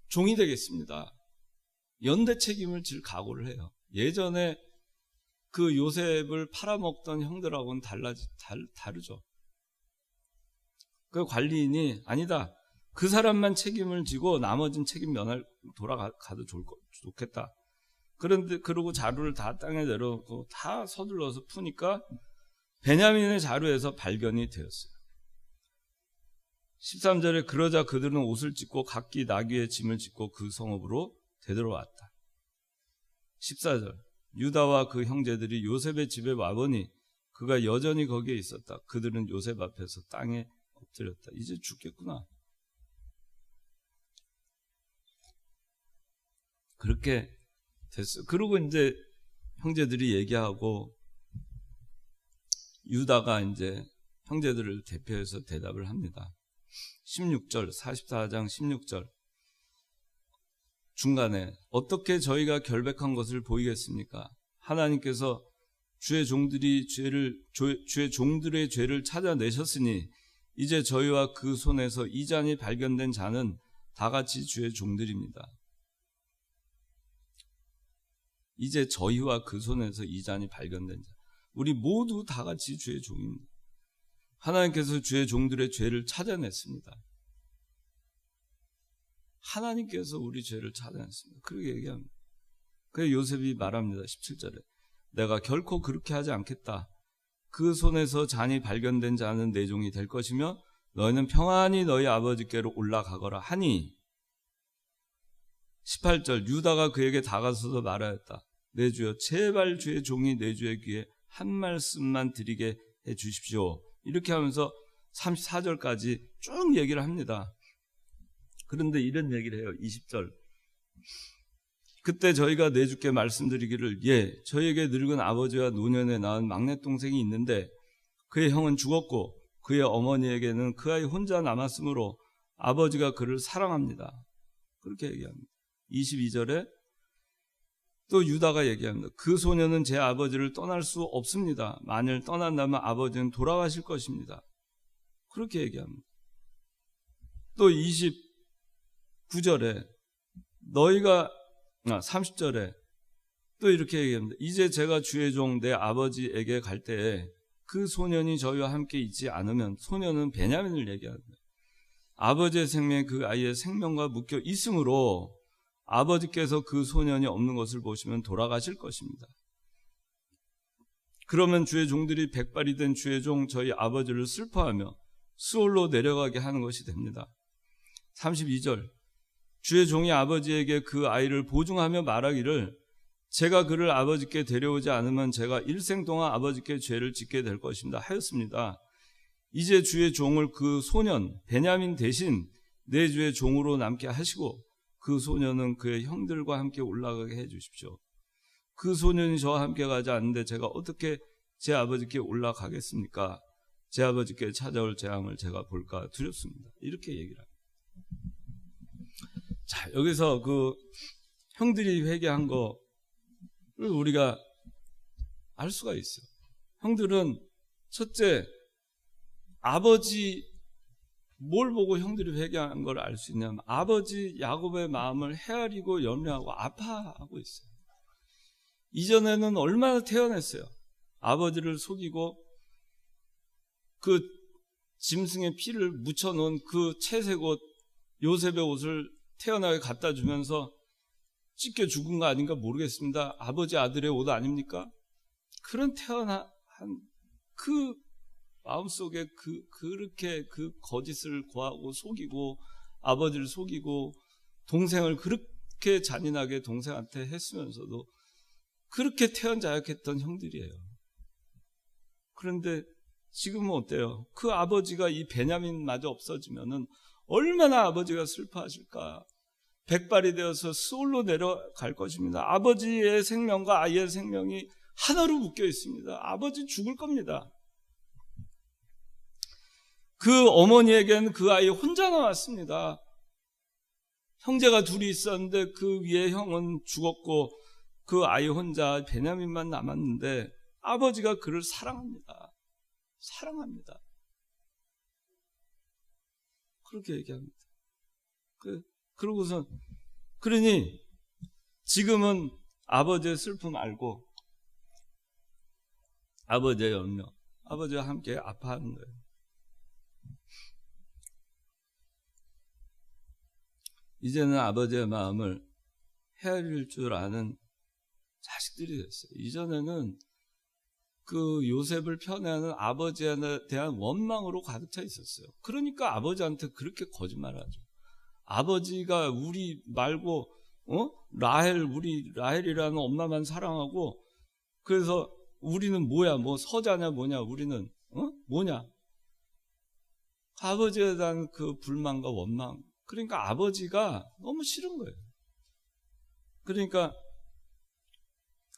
종이 되겠습니다. 연대 책임을 질 각오를 해요. 예전에 그 요셉을 팔아먹던 형들하고는 다르죠. 그 관리인이 아니다. 그 사람만 책임을 지고 나머지는 책임 돌아가도 좋겠다. 그러고 자루를 다 땅에 내려놓고 다 서둘러서 푸니까 베냐민의 자루에서 발견이 되었어요. 13절에 그러자 그들은 옷을 찢고 각기 나귀의 짐을 찢고 그 성읍으로 되돌아왔다. 14절 유다와 그 형제들이 요셉의 집에 와보니 그가 여전히 거기에 있었다. 그들은 요셉 앞에서 땅에 엎드렸다. 이제 죽겠구나. 그렇게 됐어요. 그리고 이제 형제들이 얘기하고 유다가 이제 형제들을 대표해서 대답을 합니다. 16절, 44장 16절 중간에 어떻게 저희가 결백한 것을 보이겠습니까? 하나님께서 주의 종들의 죄를 찾아내셨으니 이제 저희와 그 손에서 이 잔이 발견된 자는 다 같이 주의 종들입니다. 이제 저희와 그 손에서 이 잔이 발견된 자, 우리 모두 다 같이 주의 종입니다. 하나님께서 주의 종들의 죄를 찾아냈습니다. 하나님께서 우리 죄를 찾아냈습니다. 그렇게 얘기합니다. 그래서 요셉이 말합니다. 17절에 내가 결코 그렇게 하지 않겠다. 그 손에서 잔이 발견된 자는 내 종이 될 것이며 너희는 평안히 너희 아버지께로 올라가거라 하니 18절 유다가 그에게 다가서서 말하였다. 내 주여 제발 주의 종이 내 주의 귀에 한 말씀만 드리게 해 주십시오. 이렇게 하면서 34절까지 쭉 얘기를 합니다. 그런데 이런 얘기를 해요. 20절 그때 저희가 내 주께 말씀드리기를 저희에게 늙은 아버지와 노년에 낳은 막내 동생이 있는데 그의 형은 죽었고 그의 어머니에게는 그 아이 혼자 남았으므로 아버지가 그를 사랑합니다. 그렇게 얘기합니다. 22절에 또 유다가 얘기합니다. 그 소녀는 제 아버지를 떠날 수 없습니다. 만일 떠난다면 아버지는 돌아가실 것입니다. 그렇게 얘기합니다. 또 29절에 30절에 또 이렇게 얘기합니다. 이제 제가 주의 종 내 아버지에게 갈 때에 그 소년이 저희와 함께 있지 않으면, 소년은 베냐민을 얘기합니다. 아버지의 생명이 그 아이의 생명과 묶여 있으므로 아버지께서 그 소년이 없는 것을 보시면 돌아가실 것입니다. 그러면 주의 종들이 백발이 된 주의 종 저희 아버지를 슬퍼하며 수올로 내려가게 하는 것이 됩니다. 32절 주의 종이 아버지에게 그 아이를 보증하며 말하기를 제가 그를 아버지께 데려오지 않으면 제가 일생 동안 아버지께 죄를 짓게 될 것입니다 하였습니다. 이제 주의 종을 그 소년 베냐민 대신 내 주의 종으로 남게 하시고 그 소년은 그의 형들과 함께 올라가게 해 주십시오. 그 소년이 저와 함께 가지 않는데 제가 어떻게 제 아버지께 올라가겠습니까? 제 아버지께 찾아올 재앙을 제가 볼까 두렵습니다. 이렇게 얘기를 합니다. 자, 여기서 그 형들이 회개한 거를 우리가 알 수가 있어요. 형들은 첫째, 아버지 뭘 보고 형들이 회개한 걸 알 수 있냐면 아버지 야곱의 마음을 헤아리고 염려하고 아파하고 있어요. 이전에는 얼마나 태어났어요. 아버지를 속이고 그 짐승의 피를 묻혀놓은 그 채색 옷, 요셉의 옷을 태어나게 갖다 주면서 찢겨 죽은 거 아닌가 모르겠습니다. 아버지 아들의 옷 아닙니까? 그런 태어난 그 마음속에 그렇게 그 거짓을 고하고 속이고 아버지를 속이고 동생을 그렇게 잔인하게 동생한테 했으면서도 그렇게 태연자약했던 형들이에요. 그런데 지금은 어때요? 그 아버지가 이 베냐민마저 없어지면은 얼마나 아버지가 슬퍼하실까? 백발이 되어서 수올로 내려갈 것입니다. 아버지의 생명과 아이의 생명이 하나로 묶여 있습니다. 아버지 죽을 겁니다. 그 어머니에게는 그 아이 혼자 남았습니다. 형제가 둘이 있었는데 그 위에 형은 죽었고 그 아이 혼자 베냐민만 남았는데 아버지가 그를 사랑합니다. 사랑합니다. 그렇게 얘기합니다. 그러고선 그러니 지금은 아버지의 슬픔 알고 아버지의 염려, 아버지와 함께 아파하는 거예요. 이제는 아버지의 마음을 헤아릴 줄 아는 자식들이 됐어요. 이전에는 그 요셉을 편애하는 아버지에 대한 원망으로 가득 차 있었어요. 그러니까 아버지한테 그렇게 거짓말하죠. 아버지가 우리 말고 우리 라헬이라는 엄마만 사랑하고 그래서 우리는 뭐야, 뭐 서자냐 뭐냐, 우리는 뭐냐. 아버지에 대한 그 불만과 원망. 그러니까 아버지가 너무 싫은 거예요. 그러니까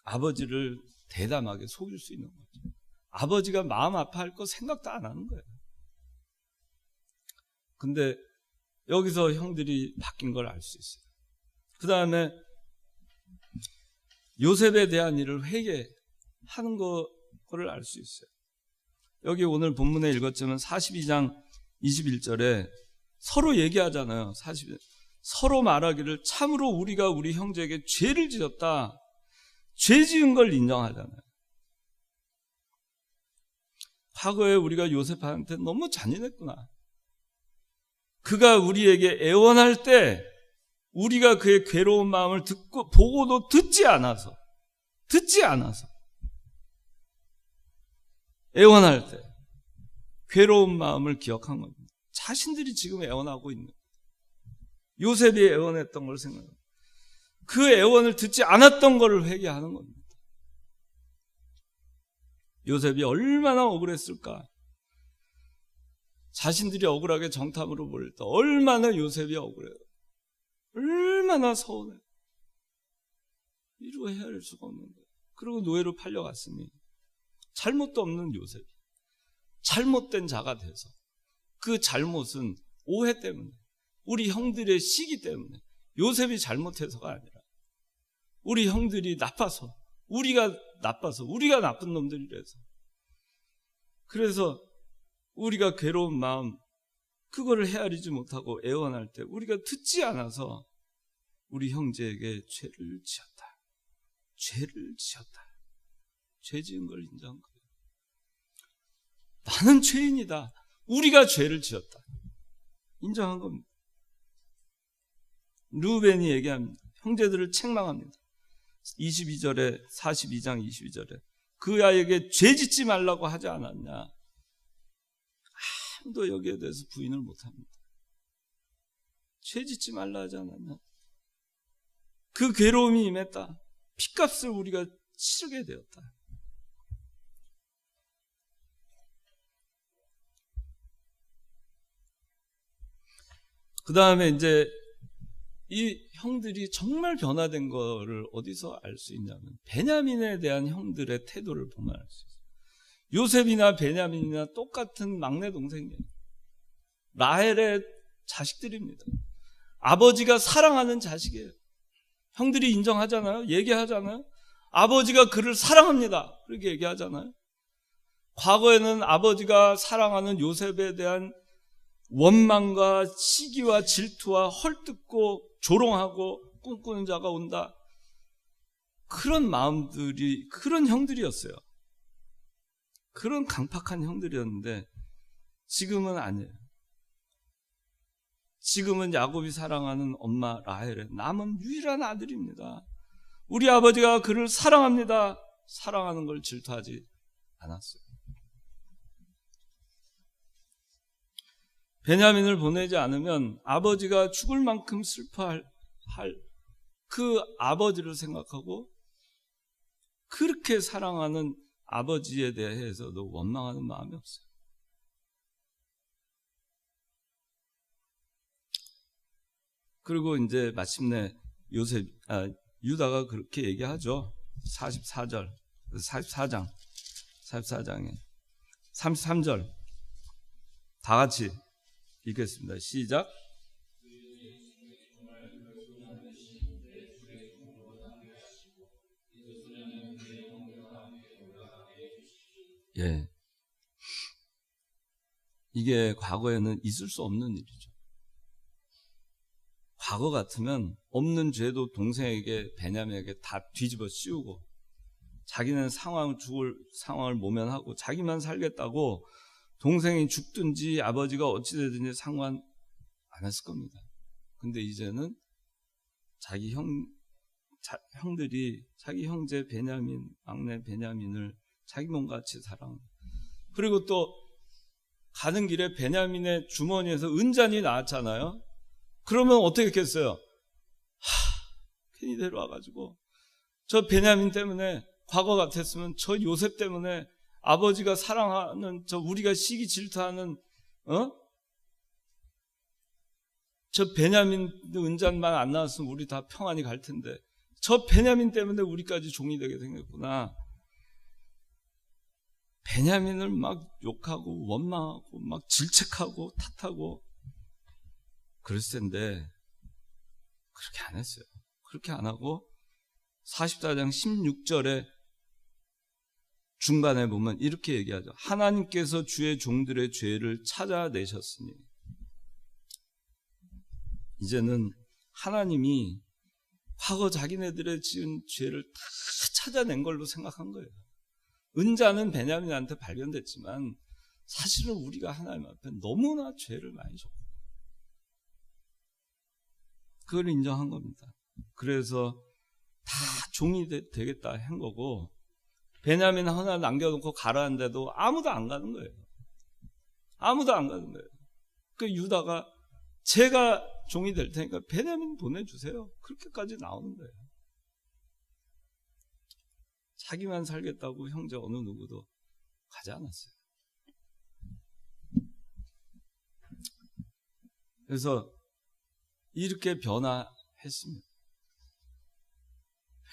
아버지를 대담하게 속일 수 있는 거죠. 아버지가 마음 아파할 거 생각도 안 하는 거예요. 근데 여기서 형들이 바뀐 걸 알 수 있어요. 그 다음에 요셉에 대한 일을 회개하는 거를 알 수 있어요. 여기 오늘 본문에 읽었지만 42장 21절에 서로 얘기하잖아요. 서로 말하기를 참으로 우리가 우리 형제에게 죄를 지었다. 죄 지은 걸 인정하잖아요. 과거에 우리가 요셉한테 너무 잔인했구나. 그가 우리에게 애원할 때 우리가 그의 괴로운 마음을 보고도 듣지 않아서 애원할 때 괴로운 마음을 기억한 겁니다. 자신들이 지금 애원하고 있는 요셉이 애원했던 걸 생각합니다. 그 애원을 듣지 않았던 것을 회개하는 겁니다. 요셉이 얼마나 억울했을까? 자신들이 억울하게 정탐으로 보낼 때 얼마나 요셉이 억울해요. 얼마나 서운해. 이루 헤아릴 수가 없는 거예요. 그리고 노예로 팔려갔으니 잘못도 없는 요셉이 잘못된 자가 돼서 그 잘못은 오해 때문에 우리 형들의 시기 때문에 요셉이 잘못해서가 아니라 우리 형들이 나빠서 우리가 나쁜 놈들이라서 그래서 우리가 괴로운 마음 그거를 헤아리지 못하고 애원할 때 우리가 듣지 않아서 우리 형제에게 죄를 지었다. 죄 지은 걸 인정한 거예요. 나는 죄인이다. 우리가 죄를 지었다. 인정한 겁니다. 르우벤이 얘기합니다. 형제들을 책망합니다. 22절에 42장 22절에 그 아이에게 죄 짓지 말라고 하지 않았냐. 아무도 여기에 대해서 부인을 못합니다. 죄 짓지 말라 하지 않았냐. 그 괴로움이 임했다. 핏값을 우리가 치르게 되었다. 그 다음에 이제 이 형들이 정말 변화된 거를 어디서 알 수 있냐면 베냐민에 대한 형들의 태도를 보면 알 수 있어요. 요셉이나 베냐민이나 똑같은 막내 동생이에요. 라헬의 자식들입니다. 아버지가 사랑하는 자식이에요. 형들이 인정하잖아요. 얘기하잖아요. 아버지가 그를 사랑합니다. 그렇게 얘기하잖아요. 과거에는 아버지가 사랑하는 요셉에 대한 원망과 시기와 질투와 헐뜯고 조롱하고 꿈꾸는 자가 온다. 그런 마음들이 그런 형들이었어요. 그런 강팍한 형들이었는데 지금은 아니에요. 지금은 야곱이 사랑하는 엄마 라헬의 남은 유일한 아들입니다. 우리 아버지가 그를 사랑합니다. 사랑하는 걸 질투하지 않았어요. 베냐민을 보내지 않으면 아버지가 죽을 만큼 슬퍼할 그 아버지를 생각하고 그렇게 사랑하는 아버지에 대해서도 원망하는 마음이 없어요. 그리고 이제 마침내 유다가 그렇게 얘기하죠. 44장에 33절 다 같이 읽겠습니다. 시작. 예. 이게 과거에는 있을 수 없는 일이죠. 과거 같으면 없는 죄도 동생에게 베냐민에게 다 뒤집어 씌우고 자기는 죽을 상황을 모면하고 자기만 살겠다고 동생이 죽든지 아버지가 어찌 되든지 상관 안 했을 겁니다. 근데 이제는 자기 형들이 자기 형제 베냐민, 막내 베냐민을 자기 몸같이 사랑합니다. 그리고 또 가는 길에 베냐민의 주머니에서 은잔이 나왔잖아요. 그러면 어떻게 했겠어요? 괜히 데려와가지고 저 베냐민 때문에 과거 같았으면 저 요셉 때문에 아버지가 사랑하는 저 우리가 시기 질투하는 저 베냐민 은잔만 안 나왔으면 우리 다 평안히 갈 텐데 저 베냐민 때문에 우리까지 종이 되게 생겼구나. 베냐민을 막 욕하고 원망하고 막 질책하고 탓하고 그랬을 텐데 그렇게 안 했어요. 그렇게 안 하고 44장 16절에 중간에 보면 이렇게 얘기하죠. 하나님께서 주의 종들의 죄를 찾아내셨으니 이제는 하나님이 과거 자기네들의 지은 죄를 다 찾아낸 걸로 생각한 거예요. 은자는 베냐민한테 발견됐지만 사실은 우리가 하나님 앞에 너무나 죄를 많이 졌고 그걸 인정한 겁니다. 그래서 다 종이 되겠다 한 거고 베냐민 하나 남겨놓고 가라는데도 아무도 안 가는 거예요. 아무도 안 가는 거예요. 그 유다가 제가 종이 될 테니까 베냐민 보내주세요. 그렇게까지 나오는 거예요. 자기만 살겠다고 형제 어느 누구도 가지 않았어요. 그래서 이렇게 변화했습니다.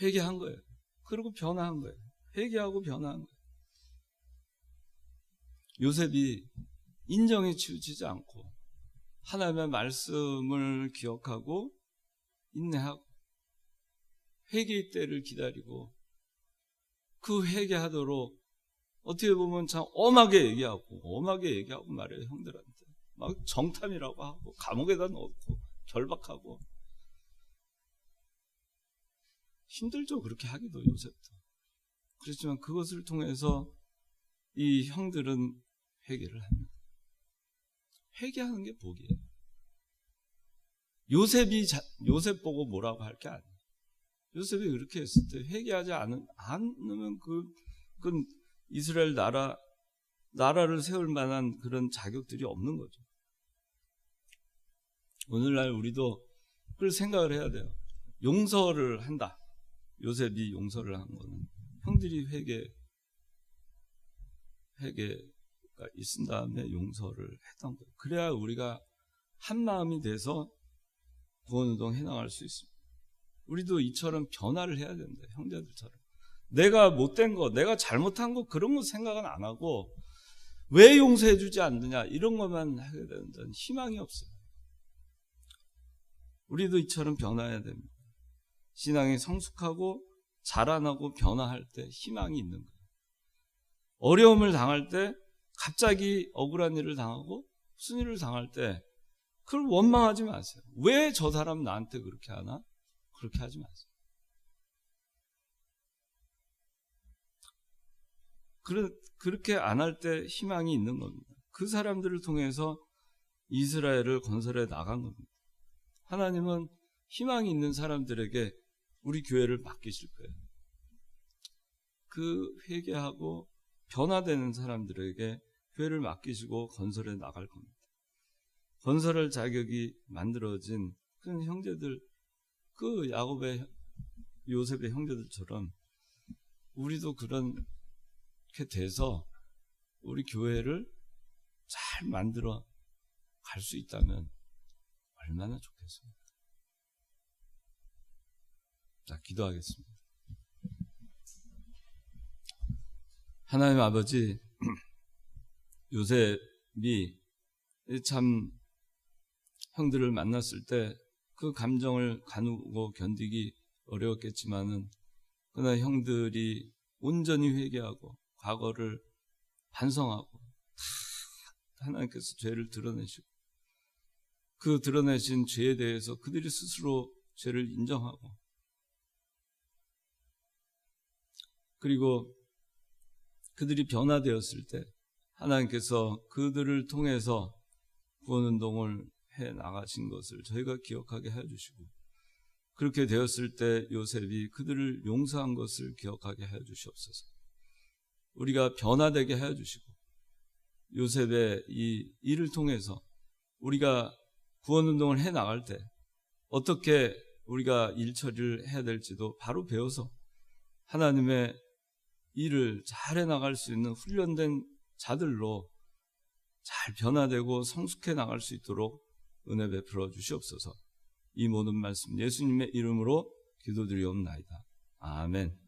회개한 거예요. 그리고 변화한 거예요. 회개하고 변화한 거예요. 요셉이 인정에 치우치지 않고 하나님의 말씀을 기억하고 인내하고 회개의 때를 기다리고 그 회개하도록 어떻게 보면 참 엄하게 얘기하고 말해요. 형들한테 막 정탐이라고 하고 감옥에다 넣고 결박하고 힘들죠. 그렇게 하기도 요셉도. 그렇지만 그것을 통해서 이 형들은 회개를 합니다. 회개하는 게 복이에요. 요셉 보고 뭐라고 할 게 아니에요. 요셉이 그렇게 했을 때 회개하지 않으면 그건 이스라엘 나라를 세울 만한 그런 자격들이 없는 거죠. 오늘날 우리도 그걸 생각을 해야 돼요. 용서를 한다. 요셉이 용서를 한 거는 형들이 회개가 있은 다음에 용서를 했던 거예요. 그래야 우리가 한 마음이 돼서 구원운동 해나갈 수 있습니다. 우리도 이처럼 변화를 해야 된다. 형제들처럼. 내가 못된 거, 내가 잘못한 거 그런 거 생각은 안 하고 왜 용서해 주지 않느냐 이런 것만 하게 되는 데는 희망이 없어요. 우리도 이처럼 변화해야 됩니다. 신앙이 성숙하고 자라나고 변화할 때 희망이 있는 거예요. 어려움을 당할 때 갑자기 억울한 일을 당하고 무슨 일을 당할 때 그걸 원망하지 마세요. 왜 저 사람 나한테 그렇게 하나? 그렇게 하지 마세요. 그렇게 안 할 때 희망이 있는 겁니다. 그 사람들을 통해서 이스라엘을 건설해 나간 겁니다. 하나님은 희망이 있는 사람들에게 우리 교회를 맡기실 거예요. 그 회개하고 변화되는 사람들에게 교회를 맡기시고 건설해 나갈 겁니다. 건설할 자격이 만들어진 그런 형제들, 그 요셉의 형제들처럼 우리도 그렇게 돼서 우리 교회를 잘 만들어 갈 수 있다면 얼마나 좋겠습니까? 자, 기도하겠습니다. 하나님 아버지, 요셉이 참 형들을 만났을 때 그 감정을 가누고 견디기 어려웠겠지만은 그러나 형들이 온전히 회개하고 과거를 반성하고 다 하나님께서 죄를 드러내시고 그 드러내신 죄에 대해서 그들이 스스로 죄를 인정하고 그리고 그들이 변화되었을 때 하나님께서 그들을 통해서 구원운동을 해 나가신 것을 저희가 기억하게 해주시고 그렇게 되었을 때 요셉이 그들을 용서한 것을 기억하게 해주시옵소서. 우리가 변화되게 해주시고 요셉의 이 일을 통해서 우리가 구원운동을 해 나갈 때 어떻게 우리가 일 처리를 해야 될지도 바로 배워서 하나님의 일을 잘 해나갈 수 있는 훈련된 자들로 잘 변화되고 성숙해 나갈 수 있도록 은혜 베풀어 주시옵소서. 이 모든 말씀 예수님의 이름으로 기도드리옵나이다. 아멘.